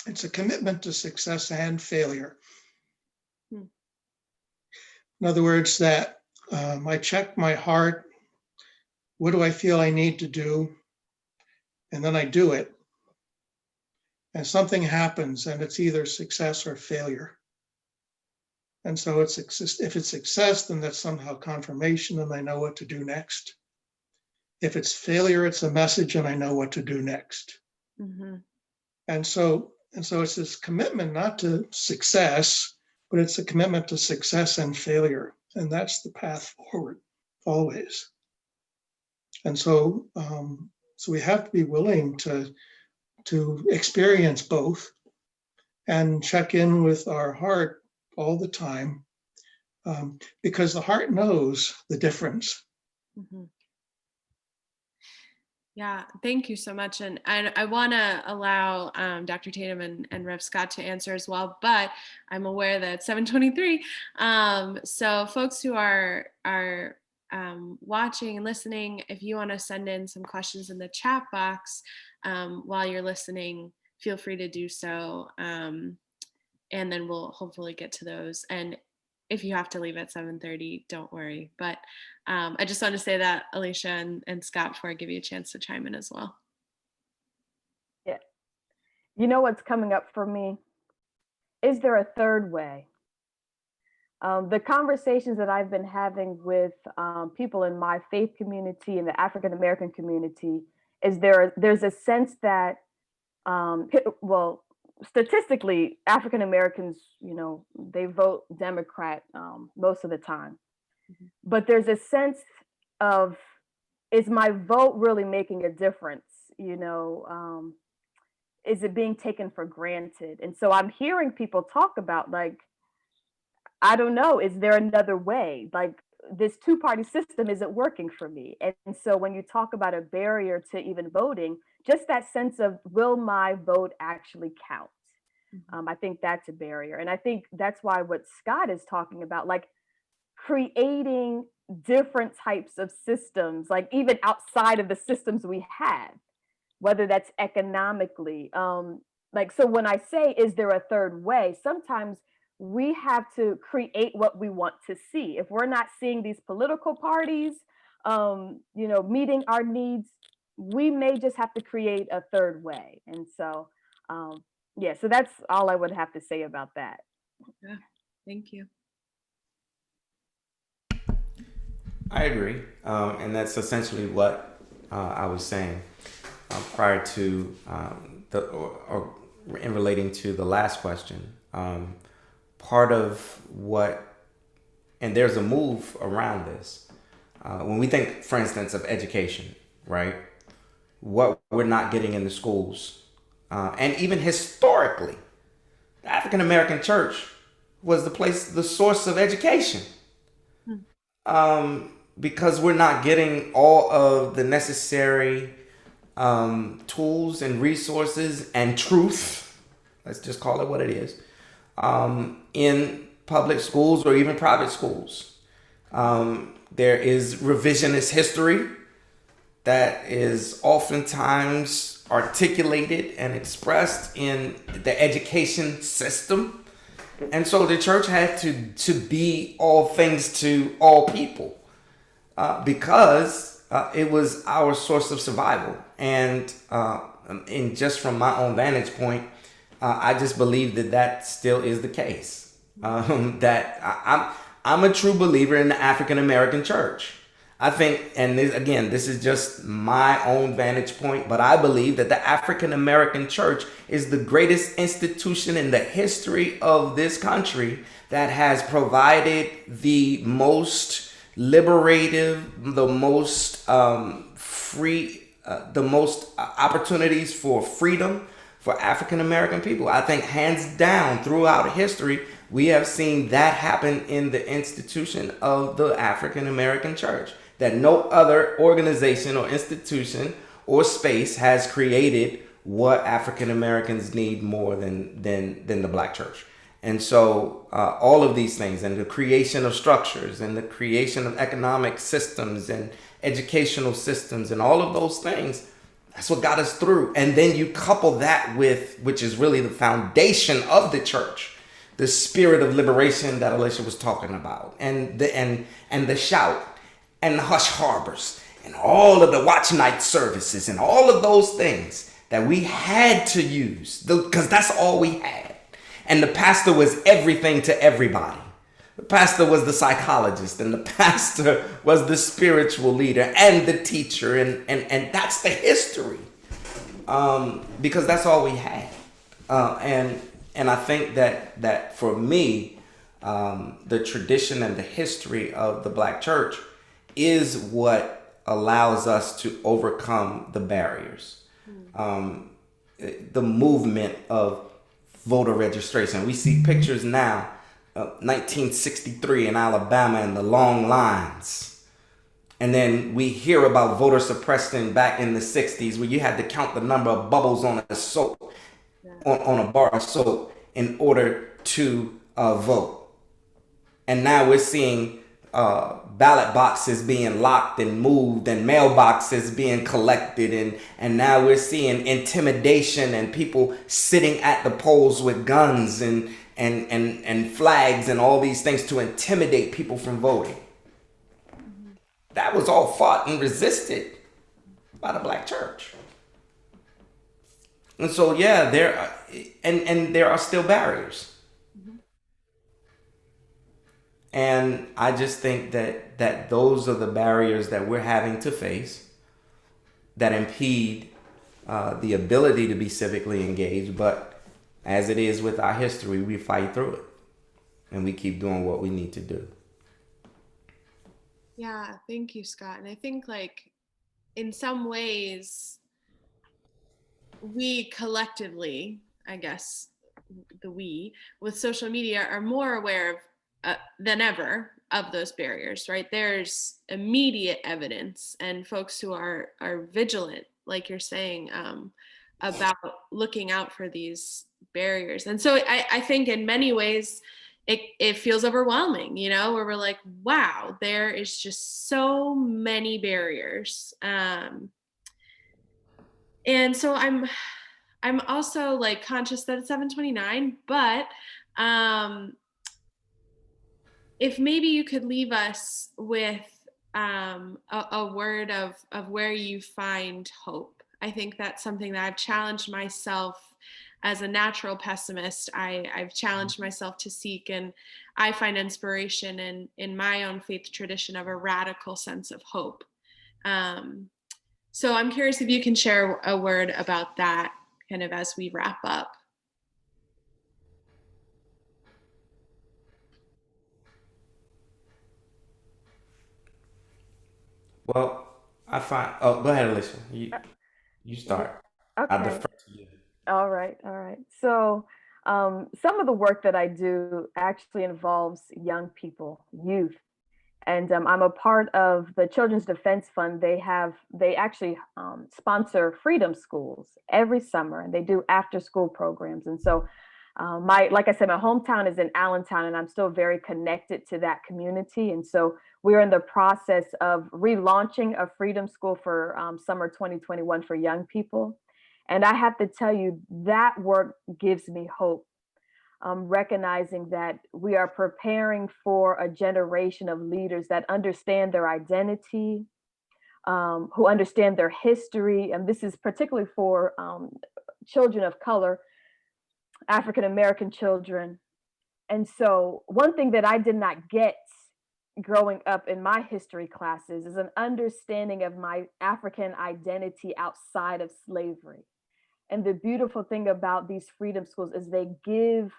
it's a commitment to success and failure. In other words, that I check my heart. What do I feel I need to do? And then I do it. And something happens, and it's either success or failure. And so if it's success, then that's somehow confirmation, and I know what to do next. If it's failure, it's a message, and I know what to do next. Mm-hmm. And so it's this commitment not to success, but it's a commitment to success and failure. And that's the path forward, always. And so we have to be willing to experience both and check in with our heart all the time, because the heart knows the difference. Mm-hmm. Yeah, thank you so much. And I want to allow Dr. Tatum and Rev Scott to answer as well, but I'm aware that it's 7:23. So folks who are watching and listening, if you want to send in some questions in the chat box while you're listening, feel free to do so. And then we'll hopefully get to those. And if you have to leave at 7:30, don't worry. But I just want to say that, Alicia and Scott, before I give you a chance to chime in as well. Yeah. You know what's coming up for me? Is there a third way? The conversations that I've been having with people in my faith community and the African American community is there's a sense that, well, statistically, African Americans, they vote Democrat most of the time. Mm-hmm. But there's a sense of, is my vote really making a difference? Is it being taken for granted? And so I'm hearing people talk about, like, I don't know, is there another way? Like, this two-party system isn't working for me. And so when you talk about a barrier to even voting, just that sense of, will my vote actually count? Mm-hmm. I think that's a barrier. And I think that's why what Scott is talking about, like creating different types of systems, like even outside of the systems we have, whether that's economically. Like, so when I say, is there a third way? Sometimes we have to create what we want to see. If we're not seeing these political parties, meeting our needs, we may just have to create a third way. And so, so that's all I would have to say about that. Yeah, thank you. I agree. And that's essentially what I was saying prior to or in relating to the last question. Part of what, and there's a move around this. When we think, for instance, of education, right? What we're not getting in the schools. And even historically, the African American church was the source of education. Because we're not getting all of the necessary tools and resources and truth, let's just call it what it is, in public schools or even private schools. There is revisionist history that is oftentimes articulated and expressed in the education system. And so the church had to be all things to all people because it was our source of survival. And just from my own vantage point, I just believe that still is the case. That I'm a true believer in the African American church. I think, and this is just my own vantage point, but I believe that the African American church is the greatest institution in the history of this country that has provided the most liberative, the most free, the most opportunities for freedom for African American people. I think hands down throughout history, we have seen that happen in the institution of the African American church. That no other organization or institution or space has created what African Americans need more than the Black church. And so all of these things, and the creation of structures and the creation of economic systems and educational systems and all of those things, that's what got us through. And then you couple that with, which is really the foundation of the church, the spirit of liberation that Alicia was talking about, and the shout and the hush harbors and all of the watch night services and all of those things that we had to use because that's all we had. And the pastor was everything to everybody. The pastor was the psychologist, and the pastor was the spiritual leader and the teacher, and that's the history, because that's all we had. And I think that for me, the tradition and the history of the Black church is what allows us to overcome the barriers. The movement of voter registration. We see pictures now of 1963 in Alabama and the long lines. And then we hear about voter suppression back in the 60s where you had to count the number of bubbles on a soap, on a bar of soap in order to vote. And now we're seeing ballot boxes being locked and moved and mailboxes being collected, and now we're seeing intimidation and people sitting at the polls with guns and flags and all these things to intimidate people from voting. That was all fought and resisted by the Black church. And so there are still barriers. And I just think that those are the barriers that we're having to face that impede the ability to be civically engaged. But as it is with our history, we fight through it and we keep doing what we need to do. Yeah, thank you, Scott. And I think in some ways, we collectively, I guess, we with social media are more aware of than ever of those barriers, right? There's immediate evidence and folks who are vigilant, like you're saying, about looking out for these barriers. And so I think in many ways it feels overwhelming, where we're like, wow, there is just so many barriers. And so I'm also conscious that it's 7:29, but if maybe you could leave us with a word of where you find hope. I think that's something that I've challenged myself as a natural pessimist. I've challenged myself to seek, and I find inspiration in my own faith tradition of a radical sense of hope. So I'm curious if you can share a word about that kind of as we wrap up. Well, I find. Oh, go ahead, Alicia. You start. I Okay. defer to you. All right. So some of the work that I do actually involves young people, youth. And I'm a part of the Children's Defense Fund. They actually sponsor freedom schools every summer, and they do after school programs. And so like I said, my hometown is in Allentown, and I'm still very connected to that community. And so we're in the process of relaunching a freedom school for summer 2021 for young people. And I have to tell you, that work gives me hope. Recognizing that we are preparing for a generation of leaders that understand their identity, who understand their history. And this is particularly for children of color, African American children. And so one thing that I did not get growing up in my history classes is an understanding of my African identity outside of slavery. And the beautiful thing about these freedom schools is they give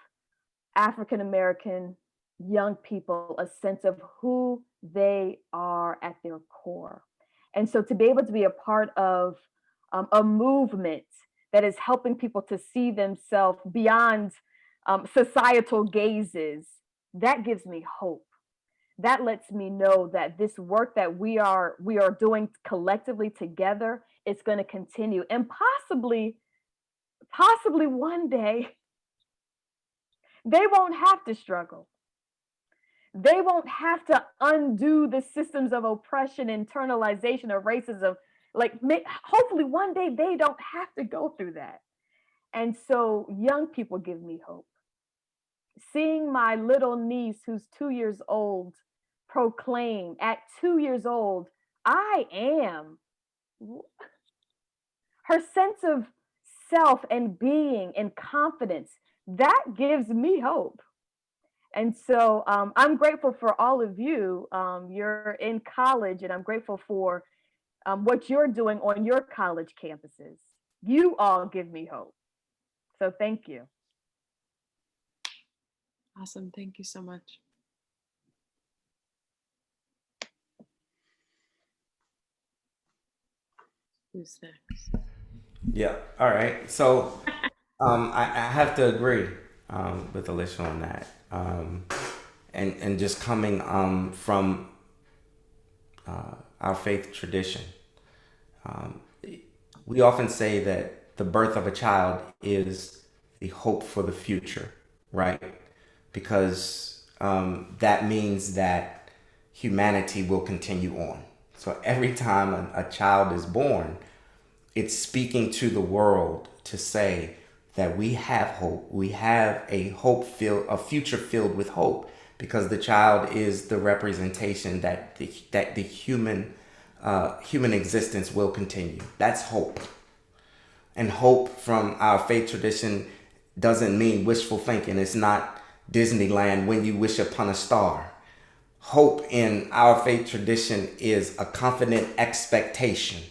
African American young people a sense of who they are at their core. And so to be able to be a part of a movement that is helping people to see themselves beyond societal gazes, that gives me hope. That lets me know that this work that we are doing collectively together is going to continue, and possibly one day They won't have to struggle. They won't have to undo the systems of oppression, internalization of racism. Like, hopefully one day they don't have to go through that. And so young people give me hope. Seeing my little niece, who's 2 years old, proclaim at 2 years old, I am. Her sense of self and being and confidence, that gives me hope. And so I'm grateful for all of you. You're in college, and I'm grateful for what you're doing on your college campuses. You all give me hope. So thank you. Awesome. Thank you so much. Who's next? Yeah. All right. So I have to agree with Alicia on that. And just coming from our faith tradition, we often say that the birth of a child is the hope for the future, right? Because that means that humanity will continue on. So every time a child is born, it's speaking to the world to say that we have hope. We have a future filled with hope, because the child is the representation that the human existence will continue. That's hope. And hope from our faith tradition doesn't mean wishful thinking. It's not Disneyland when you wish upon a star. Hope in our faith tradition is a confident expectation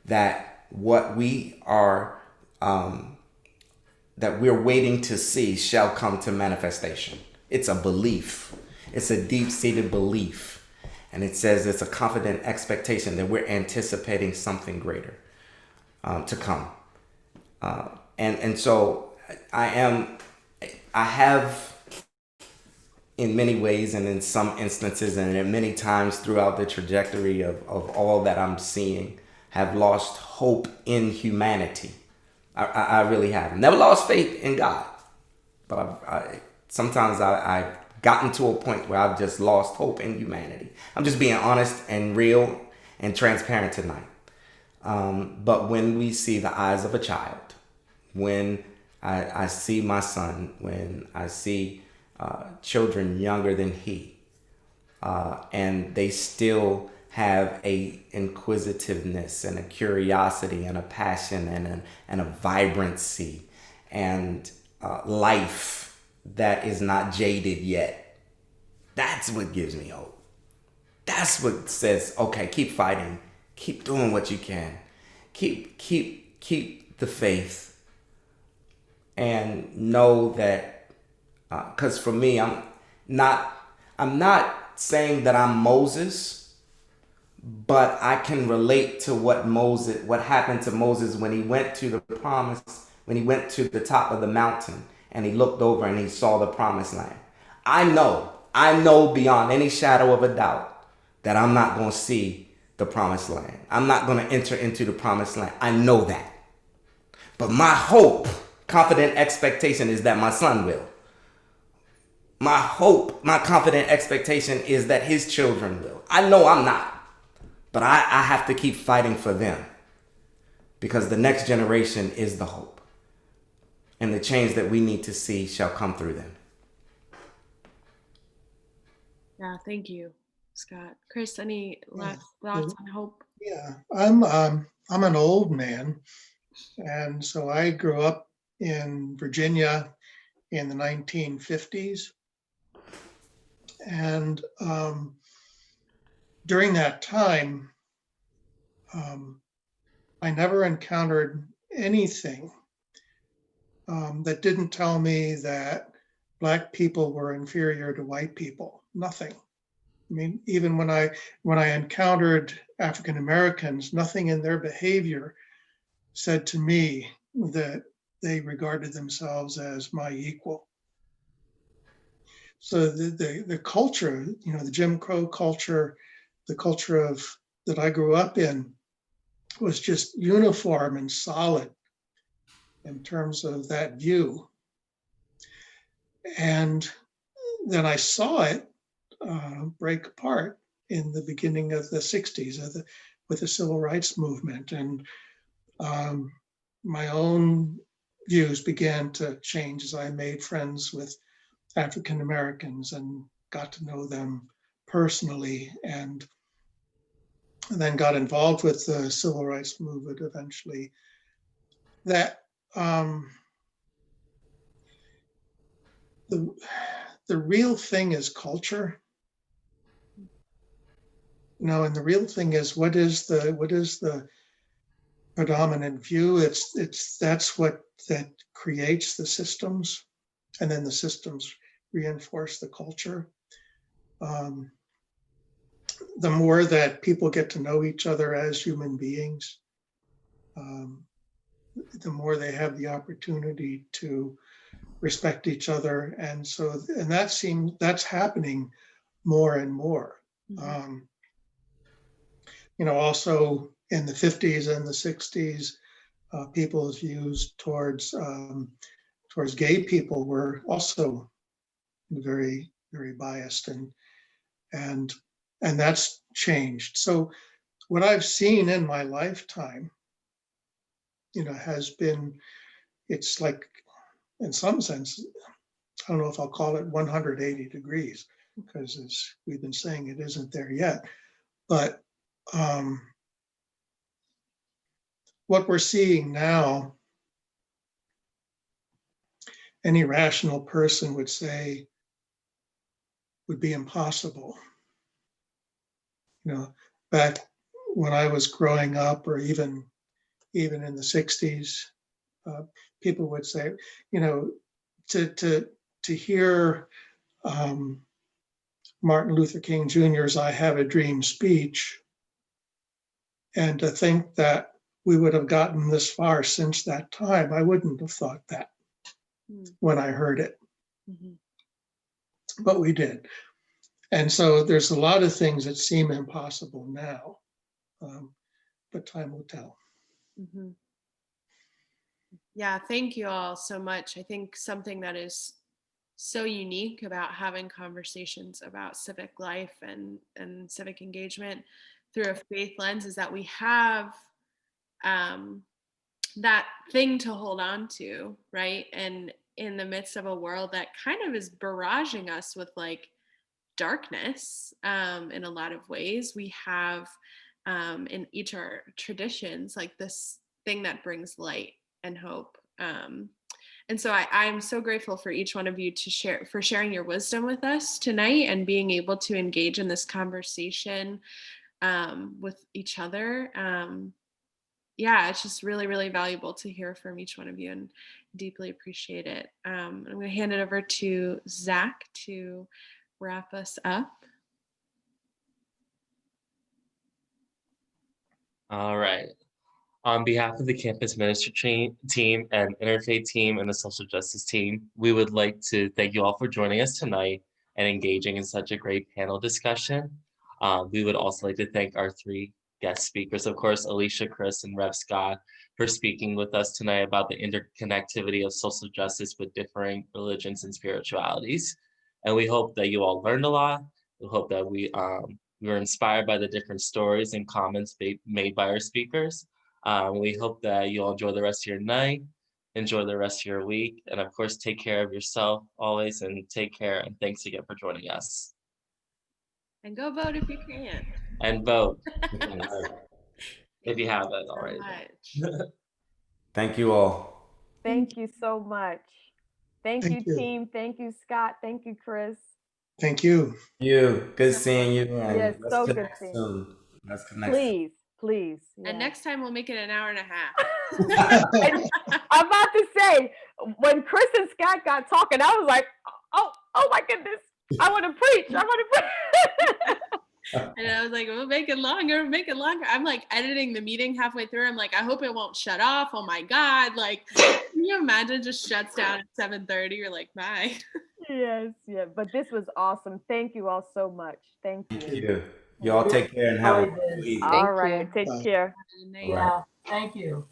that what we are that we're waiting to see shall come to manifestation. It's a belief. It's a deep-seated belief. And it says it's a confident expectation that we're anticipating something greater to come. And so I have, in many ways and in some instances and in many times throughout the trajectory of all that I'm seeing, have lost hope in humanity. I really have. Never lost faith in God. But sometimes I've gotten to a point where I've just lost hope in humanity. I'm just being honest and real and transparent tonight. But when we see the eyes of a child, when I see my son, when I see children younger than he, and they still have a inquisitiveness and a curiosity and a passion and a vibrancy and life that is not jaded yet. That's what gives me hope. That's what says, okay, keep fighting, keep doing what you can, keep the faith, and know that, because for me, I'm not saying that I'm Moses, but I can relate to what happened to Moses when he went to the promise, when he went to the top of the mountain and he looked over and he saw the promised land. I know beyond any shadow of a doubt that I'm not going to see the promised land. I'm not going to enter into the promised land. I know that. But my hope, confident expectation is that my son will. My hope, my confident expectation is that his children will. I know I'm not. But I have to keep fighting for them, because the next generation is the hope. And the change that we need to see shall come through them. Yeah, thank you, Scott. Chris, any last thoughts on hope? Yeah, I'm an old man, and so I grew up in Virginia in the 1950s, and during that time, I never encountered anything that didn't tell me that Black people were inferior to white people. Nothing. I mean, even when I encountered African Americans, nothing in their behavior said to me that they regarded themselves as my equal. So the culture, the Jim Crow culture, the culture that I grew up in, was just uniform and solid in terms of that view. And then I saw it break apart in the beginning of the 60s with the civil rights movement. And my own views began to change as I made friends with African Americans and got to know them personally, and then got involved with the civil rights movement eventually. That the real thing is culture, and the real thing is what is the predominant view. That's what that creates the systems, and then the systems reinforce the culture. The more that people get to know each other as human beings, the more they have the opportunity to respect each other. And that's happening more and more. Also in the 50s and the 60s, people's views towards gay people were also very, very biased, and that's changed. So what I've seen in my lifetime, has been, it's like, in some sense, I don't know if I'll call it 180 degrees, because as we've been saying, it isn't there yet. But what we're seeing now, any rational person would say would be impossible. Back when I was growing up, or even in the 60s, people would say, to hear Martin Luther King Jr.'s "I Have a Dream" speech, and to think that we would have gotten this far since that time, I wouldn't have thought that when I heard it. But we did. And so there's a lot of things that seem impossible now, but time will tell. Yeah, thank you all so much. I think something that is so unique about having conversations about civic life and civic engagement through a faith lens is that we have that thing to hold on to, right? And in the midst of a world that kind of is barraging us with like darkness in a lot of ways, we have in each of our traditions like this thing that brings light and hope. And so I'm so grateful for each one of you for sharing your wisdom with us tonight and being able to engage in this conversation with each other. Yeah, it's just really, really valuable to hear from each one of you, and deeply appreciate it. I'm going to hand it over to Zach to wrap us up. All right. On behalf of the campus ministry team and Interfaith team and the social justice team, we would like to thank you all for joining us tonight and engaging in such a great panel discussion. We would also like to thank our three guest speakers, of course, Alicia, Chris, and Rev Scott, for speaking with us tonight about the interconnectivity of social justice with differing religions and spiritualities. And we hope that you all learned a lot. We hope that we were inspired by the different stories and comments made by our speakers. We hope that you'll enjoy the rest of your night, enjoy the rest of your week, and of course, take care of yourself always, and take care. And thanks again for joining us. And go vote if you can. And vote if you haven't already. Thank you all. Thank you so much. Thank Thank you, you. team. Thank you, Scott. Thank you, Chris. Thank you. Good seeing you. And Yes, let's so good connect seeing soon. you. Let's connect. Please, please. And next time we'll make it an hour and a half. I'm about to say, when Chris and Scott got talking, I was like, oh my goodness, I want to preach. And I was like, we'll make it longer. I'm like editing the meeting halfway through. I'm like, I hope it won't shut off. Oh my God. Like, can you imagine just shuts down at 7:30? You're like, bye. Yes, yeah. But this was awesome. Thank you all so much. Thank you. Thank you. Y'all take care and have a good evening. All right. Take care. Yeah, thank you.